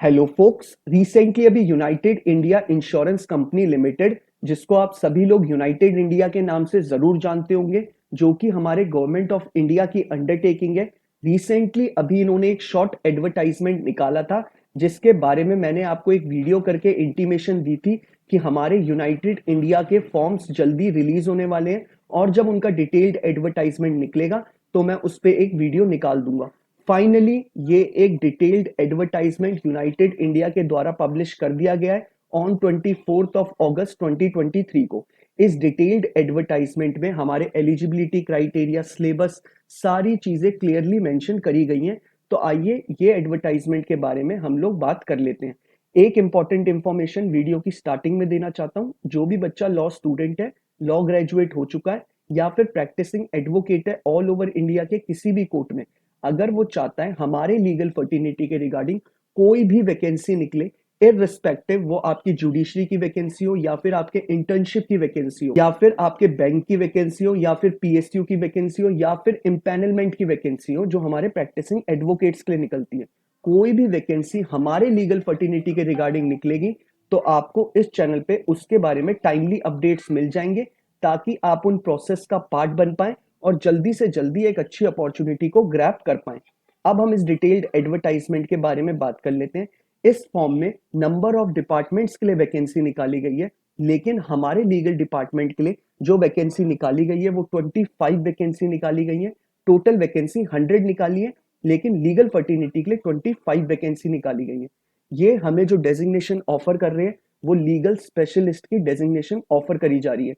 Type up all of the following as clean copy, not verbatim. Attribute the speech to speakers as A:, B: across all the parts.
A: Hello focus, recently अभी United India insurance company limited, जिसको आप सभी लोग यूनाइटेड इंडिया के नाम से जरूर जानते होंगे, जो कि हमारे गवर्नमेंट ऑफ इंडिया की अंडरटेकिंग है। रिसेंटली अभी इन्होंने एक शॉर्ट एडवर्टाइजमेंट निकाला था, जिसके बारे में मैंने आपको एक वीडियो करके इंटीमेशन दी थी कि हमारे यूनाइटेड इंडिया के फॉर्म्स जल्दी रिलीज होने वाले हैं और जब उनका डिटेल्ड एडवर्टाइजमेंट निकलेगा तो मैं उस पर एक वीडियो निकाल दूंगा। फाइनली ये एक डिटेल्ड एडवर्टाइजमेंट यूनाइटेड इंडिया के द्वारा पब्लिश कर दिया गया है ऑन 24 अगस्त 2023 को। इस डिटेल्ड एडवर्टाइजमेंट में हमारे एलिजिबिलिटी क्राइटेरिया, सिलेबस, सारी चीजें क्लियरली मेंशन करी गई हैं। तो आइए ये एडवर्टाइजमेंट के बारे में हम लोग बात कर लेते हैं। एक इंपॉर्टेंट इंफॉर्मेशन वीडियो की स्टार्टिंग में देना चाहता हूं। जो भी बच्चा लॉ स्टूडेंट है, लॉ ग्रेजुएट हो चुका है या फिर प्रैक्टिसिंग एडवोकेट है ऑल ओवर इंडिया के किसी भी कोर्ट में, अगर वो चाहता है हमारे लीगल फर्टिनिटी के रिगार्डिंग कोई भी वैकेंसी निकले, इररिस्पेक्टिव वो आपकी जुडिशरी की वैकेंसी हो या फिर आपके इंटर्नशिप की वैकेंसी हो या फिर आपके बैंक की वैकेंसी हो या फिर पीएसयू की वैकेंसी हो या फिर इम्पैनलमेंट की वैकेंसी हो, जो हमारे प्रैक्टिसिंग एडवोकेट्स के लिए निकलती है, कोई भी वैकेंसी हमारे लीगल फर्टिनिटी के रिगार्डिंग निकलेगी तो आपको इस चैनल पे उसके बारे में टाइमली अपडेट्स मिल जाएंगे, ताकि आप उन प्रोसेस का पार्ट बन पाए और जल्दी से जल्दी एक अच्छी अपॉर्चुनिटी को ग्रैब कर पाए। अब हम इस डिटेल्ड एडवर्टाइजमेंट के बारे में बात कर लेते हैं। इस फॉर्म में नंबर ऑफ डिपार्टमेंट्स के लिए वैकेंसी निकाली गई है, लेकिन हमारे लीगल डिपार्टमेंट के लिए जो वैकेंसी निकाली गई है वो 25 वैकेंसी निकाली गई है। टोटल वैकेंसी 100 निकाली है, लेकिन लीगल फर्टिनिटी के लिए 25 वैकेंसी निकाली गई है। ये हमें जो डेजिग्नेशन ऑफर कर रहे हैं वो लीगल स्पेशलिस्ट की डेजिग्नेशन ऑफर करी जा रही है।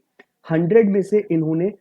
A: 100 में से इन्होंने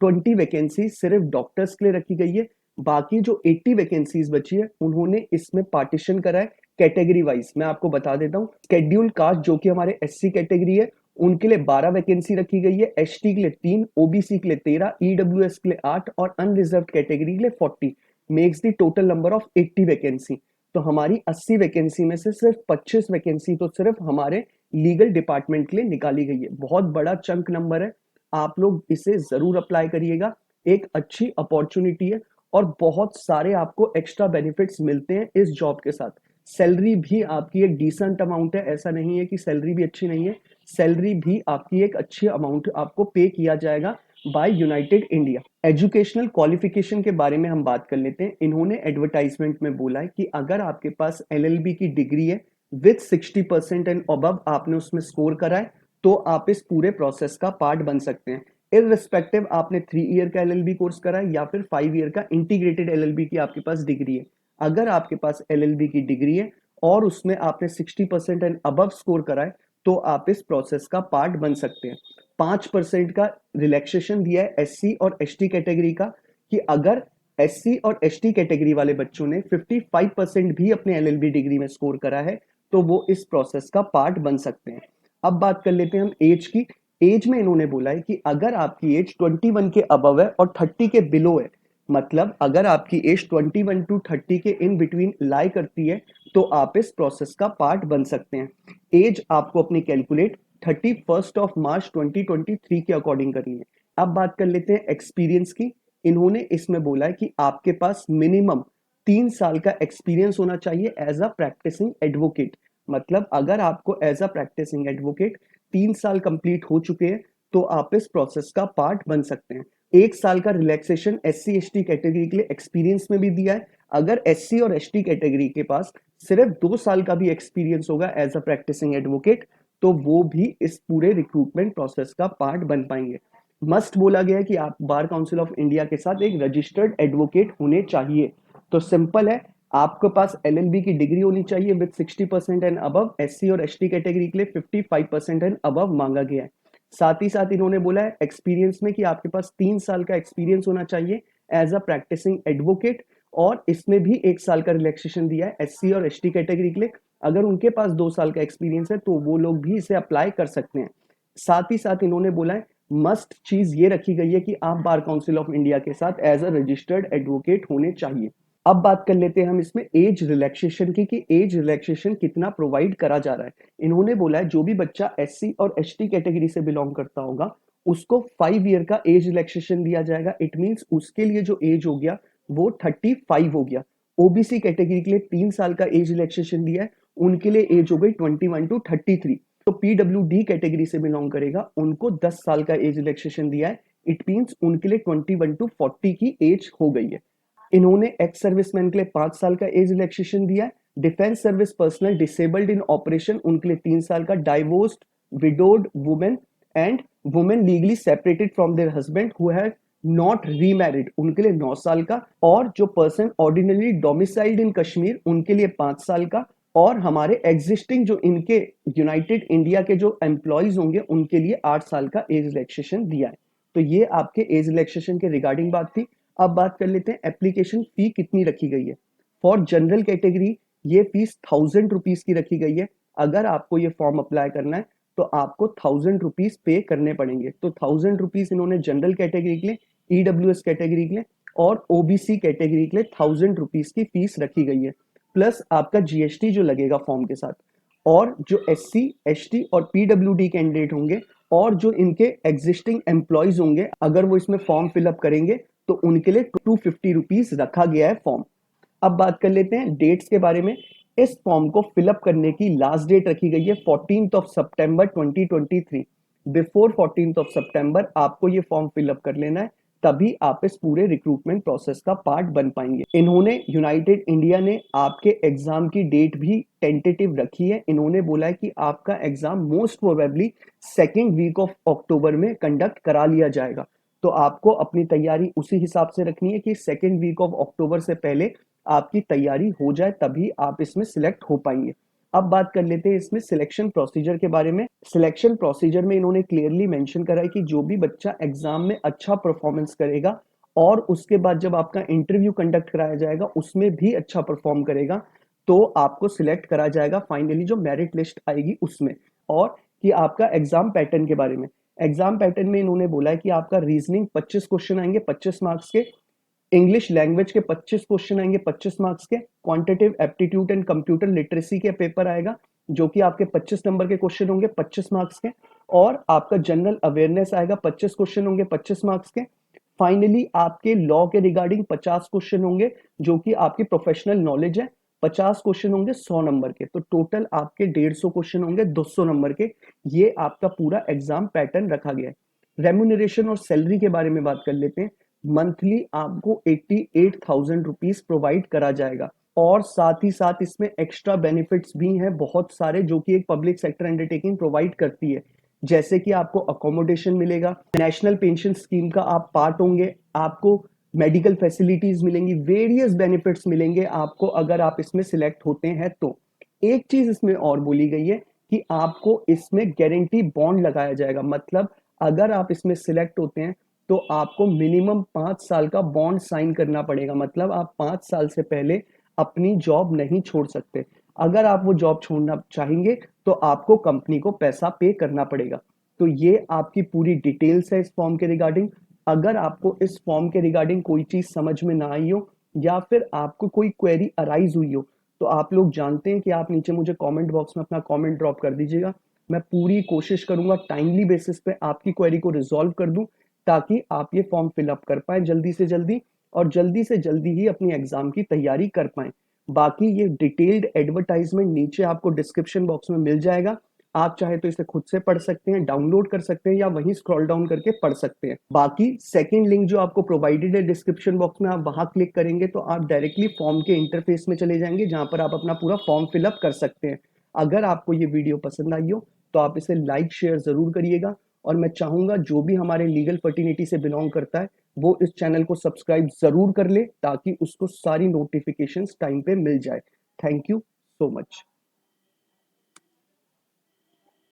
A: 20 वैकेंसी सिर्फ डॉक्टर्स के लिए रखी गई है। बाकी जो 80 वैकेंसीज बची है उन्होंने इसमें पार्टीशन करा है कैटेगरी वाइज। मैं आपको बता देता हूँ, शेड्यूल कास्ट जो कि हमारे एससी कैटेगरी है, उनके लिए 12 वैकेंसी रखी गई है, एसटी के लिए 3, ओबीसी के लिए 13, ईडब्ल्यूएस के लिए 8 और अनरिजर्व कैटेगरी के लिए 40, makes the total number of 80 vacancy. तो हमारी 80 वैकेंसी में से सिर्फ 25 वैकेंसी तो सिर्फ हमारे लीगल डिपार्टमेंट के लिए निकाली गई है। बहुत बड़ा चंक नंबर है, आप लोग इसे जरूर अप्लाई करिएगा। एक अच्छी अपॉर्चुनिटी है और बहुत सारे आपको एक्स्ट्रा बेनिफिट्स मिलते हैं इस जॉब के साथ। सैलरी भी आपकी एक डिसेंट अमाउंट है, ऐसा नहीं है कि सैलरी भी अच्छी नहीं है, सैलरी भी आपकी एक अच्छी अमाउंट आपको पे किया जाएगा by United India. Educational qualification के बारे में हम बात कर लेते हैं। इन्होंने एडवर्टाइजमेंट में बोला है कि अगर आपके पास एलएलबी की डिग्री है विथ 60% एंड अबव आपने उसमें स्कोर करा है तो आप इस पूरे प्रोसेस का पार्ट बन सकते हैं। इररिस्पेक्टिव आपने 3 ईयर का एलएलबी कोर्स करा है या फिर 5 ईयर का इंटीग्रेटेड एलएलबी की आपके पास डिग्री है, अगर आपके पास एलएलबी की डिग्री है और उसमें आपने 60% एंड अबव स्कोर करा है तो आप इस प्रोसेस का पार्ट बन सकते हैं। 5% का रिलैक्सेशन दिया है एससी और एसटी कैटेगरी का, कि अगर एससी और एसटी कैटेगरी वाले बच्चों ने 55% भी अपने एलएलबी डिग्री में स्कोर करा है तो वो इस प्रोसेस का पार्ट बन सकते हैं। अब बात कर लेते हैं हम एज की। एज में इन्होंने बोला है कि अगर आपकी एज 21 के अबव है और 30 के बिलो है, मतलब अगर आपकी एज 21 टू 30 के इन बिटवीन लाई करती है तो आप इस प्रोसेस का पार्ट बन सकते हैं। एज आपको अपनी कैलकुलेट 31 मार्च 2023 के अकॉर्डिंग करनी है। अब बात कर लेते हैं एक्सपीरियंस की। इन्होंने इसमें बोला है कि आपके पास मिनिमम 3 साल का एक्सपीरियंस होना चाहिए एज अ प्रैक्टिसिंग एडवोकेट। मतलब अगर आपको एज अ प्रैक्टिसिंग एडवोकेट 3 साल कंप्लीट हो चुके हैं तो आप इस प्रोसेस का पार्ट बन सकते हैं। 1 साल का रिलैक्सेशन एससी एसटी कैटेगरी के लिए एक्सपीरियंस में भी दिया है। अगर एससी और एसटी कैटेगरी के पास सिर्फ 2 साल का भी एक्सपीरियंस होगा एज अ प्रैक्टिसिंग एडवोकेट तो वो भी इस पूरे रिक्रूटमेंट प्रोसेस का पार्ट बन पाएंगे। मस्ट बोला गया है कि आप बार काउंसिल ऑफ इंडिया के साथ एक रजिस्टर्ड एडवोकेट होने चाहिए। तो सिंपल है, आपके पास एलएलबी की डिग्री होनी चाहिए विद 60% एंड अबव, एससी और एसटी कैटेगरी के लिए 55% एंड अबव मांगा गया है। साथ ही साथ इन्होंने बोला है एक्सपीरियंस में कि आपके पास 3 साल का एक्सपीरियंस होना चाहिए एज अ प्रैक्टिसिंग एडवोकेट, और इसमें भी 1 साल का रिलैक्सेशन दिया है एससी और एसटी कैटेगरी के लिए। अगर उनके पास 2 साल का एक्सपीरियंस है तो वो लोग भी इसे अप्लाई कर सकते हैं। साथ ही साथ इन्होंने बोला है मस्ट चीज ये रखी गई है कि आप बार काउंसिल ऑफ इंडिया के साथ एज अ रजिस्टर्ड एडवोकेट होने चाहिए। अब बात कर लेते हैं हम इसमें एज रिलैक्सेशन की, कि एज रिलैक्सेशन कितना प्रोवाइड करा जा रहा है। इन्होंने बोला है जो भी बच्चा एससी और एसटी कैटेगरी से बिलोंग करता होगा उसको 5 ईयर का एज रिलैक्सेशन दिया जाएगा। इट मींस उसके लिए जो एज हो गया वो 35 हो गया। ओबीसी कैटेगरी के लिए 3 साल का एज रिलैक्सेशन दिया है, उनके लिए एज हो गई 21 to 33। तो पीडब्ल्यूडी कैटेगरी से बिलोंग करेगा, उनको 10 साल का एज रिलैक्सेशन दिया है। इट मीन्स उनके लिए 21 to 40 की एज हो गई है। इन्होंने एक्स सर्विसमैन के लिए 5 साल का एज रिलैक्सेशन दिया है। डिफेंस सर्विस पर्सनल डिसेबल्ड इन ऑपरेशन उनके लिए 3 साल का। Divorced widowed women and women legally separated from there husband who have not remarried उनके लिए 9 साल का। और जो पर्सन ऑर्डिनरी डोमिसाइल्ड इन कश्मीर उनके लिए 5 साल का। और हमारे एग्जिस्टिंग जो इनके यूनाइटेड इंडिया के जो एम्प्लॉयज होंगे उनके लिए 8 साल का एज रिलैक्सेशन दिया है। तो ये आपके एज रिलैक्सेशन के रिगार्डिंग बात थी। अब बात कर लेते हैं एप्लीकेशन फी कितनी रखी गई है। फॉर जनरल कैटेगरी ये फीस 1000 रुपीज की रखी गई है। अगर आपको ये फॉर्म अप्लाई करना है तो आपको 1000 रुपीज पे करने पड़ेंगे। तो 1000 रुपीज इन्होंने जनरल कैटेगरी के लिए, ईडब्ल्यूएस कैटेगरी के लिए और ओबीसी कैटेगरी के लिए 1000 रुपीज की फीस रखी गई है। प्लस आपका जीएसटी जो लगेगा फॉर्म के साथ। और जो एससी, एसटी और पीडब्ल्यूडी कैंडिडेट होंगे और जो इनके एग्जिस्टिंग एम्प्लॉयज होंगे, अगर वो इसमें फॉर्म फिलअप करेंगे तो उनके लिए 250 रुपीज रखा गया है फॉर्म। अब बात कर लेते हैं डेट्स के बारे में। इस फॉर्म को फिलअप करने की लास्ट डेट रखी गई है 14 सितंबर 2023। बिफोर 14 सितंबर आपको ये फॉर्म फिलअप कर लेना है, तभी आप इस पूरे रिक्रूटमेंट प्रोसेस का पार्ट बन पाएंगे। इन्होंने यूनाइटेड इंडिया ने आपके एग्जाम की डेट भी टेंटेटिव रखी है। इन्होंने बोला है कि आपका exam most probably second week of October में कंडक्ट करा लिया जाएगा। तो आपको अपनी तैयारी उसी हिसाब से रखनी है कि सेकेंड वीक ऑफ अक्टूबर से पहले आपकी तैयारी हो जाए, तभी आप इसमें सिलेक्ट हो पाएंगे। अब बात कर लेते हैं इसमें सिलेक्शन प्रोसीजर के बारे में। सिलेक्शन प्रोसीजर में इन्होंने क्लियरली मेंशन करा है कि जो भी बच्चा एग्जाम में अच्छा परफॉर्मेंस करेगा और उसके बाद जब आपका इंटरव्यू कंडक्ट कराया जाएगा उसमें भी अच्छा परफॉर्म करेगा तो आपको सिलेक्ट करा जाएगा फाइनली जो मेरिट लिस्ट आएगी उसमें। और कि आपका एग्जाम पैटर्न के बारे में, एग्जाम पैटर्न में इन्होंने बोला है कि आपका रीजनिंग 25 क्वेश्चन आएंगे 25 मार्क्स के, इंग्लिश लैंग्वेज के 25 क्वेश्चन आएंगे 25 मार्क्स के, quantitative aptitude and computer literacy के पेपर आएगा जो कि आपके 25 नंबर के क्वेश्चन होंगे 25 मार्क्स के। और आपका जनरल अवेयरनेस आएगा 25 क्वेश्चन होंगे 25 मार्क्स के। फाइनली आपके लॉ के रिगार्डिंग 50 क्वेश्चन होंगे जो कि आपकी प्रोफेशनल नॉलेज है, 50 क्वेश्चन होंगे 100 नंबर के। तो टोटल आपके 150 क्वेश्चन होंगे 200 नंबर के। ये आपका पूरा एग्जाम पैटर्न रखा गया है। रेम्यूनरेशन और सैलरी के बारे में बात कर लेते हैं। मंथली आपको 88,000 रुपीज प्रोवाइड करा जाएगा और साथ ही साथ इसमें एक्स्ट्रा बेनिफिट्स भी हैं बहुत सारे जो कि एक पब्लिक सेक्टर अंडरटेकिंग प्रोवाइड करती है। जैसे कि आपको अकोमोडेशन मिलेगा, नेशनल पेंशन स्कीम का आप पार्ट होंगे, आपको मेडिकल फैसिलिटीज मिलेंगी, वेरियस बेनिफिट्स मिलेंगे आपको अगर आप इसमें सिलेक्ट होते हैं तो। एक चीज इसमें और बोली गई है कि आपको इसमें गारंटी बॉन्ड लगाया जाएगा। मतलब अगर आप इसमें सिलेक्ट होते हैं तो आपको मिनिमम 5 साल का बॉन्ड साइन करना पड़ेगा। मतलब आप 5 साल से पहले अपनी जॉब नहीं छोड़ सकते। अगर आप वो जॉब छोड़ना चाहेंगे तो आपको कंपनी को पैसा पे करना पड़ेगा। तो ये आपकी पूरी डिटेल्स है इस फॉर्म के रिगार्डिंग। अगर आपको इस फॉर्म के रिगार्डिंग कोई चीज समझ में ना आई हो या फिर आपको कोई क्वेरी अराइज हुई हो तो आप लोग जानते हैं कि आप नीचे मुझे कमेंट बॉक्स में अपना कमेंट ड्रॉप कर दीजिएगा। मैं पूरी कोशिश करूंगा टाइमली बेसिस पे आपकी क्वेरी को रिजॉल्व कर दूं ताकि आप ये फॉर्म फिलअप कर पाए जल्दी से जल्दी और जल्दी से जल्दी ही अपनी एग्जाम की तैयारी कर पाए। बाकी ये डिटेल्ड एडवर्टाइजमेंट नीचे आपको डिस्क्रिप्शन बॉक्स में मिल जाएगा। आप चाहे तो इसे खुद से पढ़ सकते हैं, डाउनलोड कर सकते हैं या वहीं स्क्रॉल डाउन करके पढ़ सकते हैं। बाकी सेकंड लिंक जो आपको प्रोवाइडेड है डिस्क्रिप्शन बॉक्स में, आप वहां क्लिक करेंगे तो आप डायरेक्टली फॉर्म के इंटरफेस में चले जाएंगे जहां पर आप अपना पूरा फॉर्म फिलअप कर सकते हैं। अगर आपको ये वीडियो पसंद आई हो तो आप इसे लाइक शेयर जरूर करिएगा और मैं चाहूंगा जो भी हमारे लीगल फर्टिनिटी से बिलोंग करता है वो इस चैनल को सब्सक्राइब जरूर कर ले ताकि उसको सारी नोटिफिकेशंस टाइम पे मिल जाए। Thank you so much.